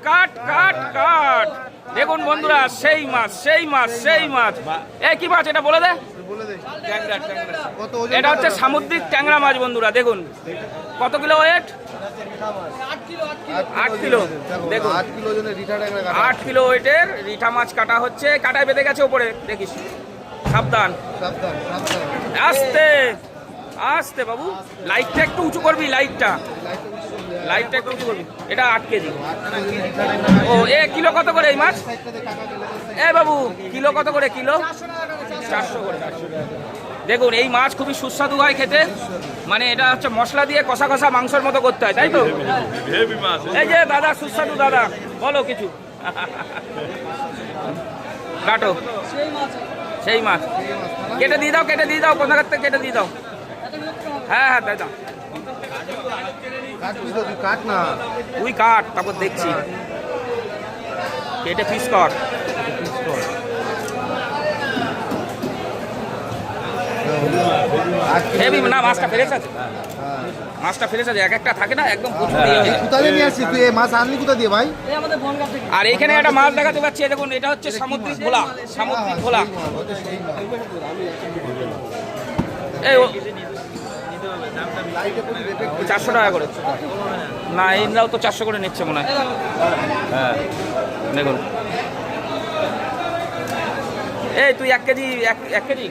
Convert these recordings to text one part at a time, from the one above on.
কাট কাট কাট। দেখুন বন্ধুরা, সেই মাছ সেই মাছ সেই মাছ। এই কি মাছ এটা বলে দে। এটা হচ্ছে সামুদ্রিক ট্যাংরা মাছ বন্ধুরা। দেখুন কত কিলো ওয়েট? 8 কিলো। দেখুন 8 কিলো ওয়েটের রিঠা মাছ কাটা হচ্ছে। কাটায় বেঁধে গেছে ওপরে, দেখিস। সাবধান আস্তে আস্তে বাবু। লাইটটা একটু উঁচু করবি, লাইটটা একটু উঁচু করবি। এটা 8 কেজি। ও এ কিলো কত করে এই মাছ? এ বাবু কিলো কত করে? কিলো 400 করে। দেখুন এই মাছ খুবই সুস্বাদু হয় খেতে। মানে এটা হচ্ছে মশলা দিয়ে কষা কষা মাংসের মতো করতে হয়, তাই তো? এই যে দাদা সুস্বাদু দাদা, বলো কিছু। কাটো সেই মাছ। কেটে দিয়ে দাও, কেটে দিয়ে দাও, কোথাকার থেকে কেটে দিয়ে দাও। হ্যাঁ হ্যাঁ দাদা তুই কাট, তারপর দেখছি। কেটে পিস কর। হেভি না, মাছটা ফ্রেশ আছে। মাছটা ফ্রেশ আছে, এক একটা থাকে না একদম প্রচুর। আর এখানে একটা মাছ দেখাতে পাচ্ছি, দেখুন এটা হচ্ছে সামুদ্রিক ভোলা। সামুদ্রিক ভোলা এই 400 টাকা করে। না এইরাও তো 400 করে নিচ্ছে মনে হয়। হ্যাঁ দেখুন এই তুই 1 কেজি 1 কেজি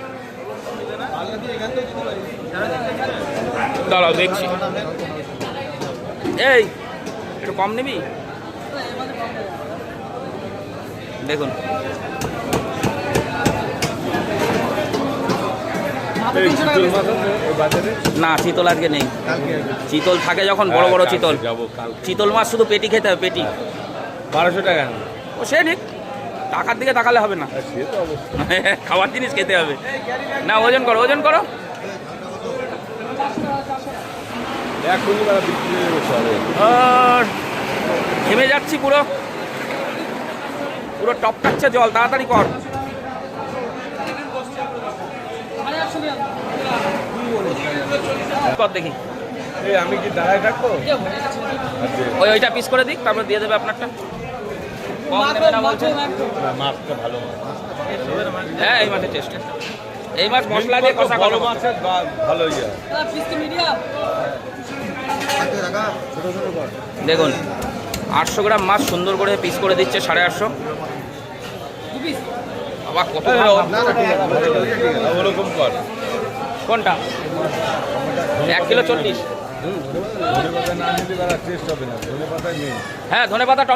দাঁড়াও দেখছি। এই একটু কম নিবি। দেখুন না চিতল আজকে নেই। চিতল থাকে যখন বড় বড় চিতল। চিতল মাছ শুধু পেটি খেতে হবে, পেটি। 1200 টাকা। ও সে নিক, টাকার দিকে তাকালে হবে না, খাবার জিনিস খেতে হবে। না ওজন করো, ওজন করো। ঘেমে যাচ্ছি পুরো, পুরো টপকাচ্ছে জল। তাড়াতাড়ি কর। কর দেখি। আমি কি দাঁড়ায় থাকবো? ওইটা পিস করে দিক, তারপর দিয়ে দেবে আপনারটা। মাছটা ভালো। হ্যাঁ এই মাছের টেস্ট। এই মাছ মশলা দিয়ে কষা বড় মাছের ভালো ইয়ে। দেখুন 800 গ্রাম মাছ সুন্দর করে পিস করে দিচ্ছে 850। আবার কত ওরকম কর। কোনটা? 1 কিলো 40। ধনেপাতা না নিলে টেস্ট হবে না। ধনেপাতা নেই। হ্যাঁ ধনেপাতা টমেটো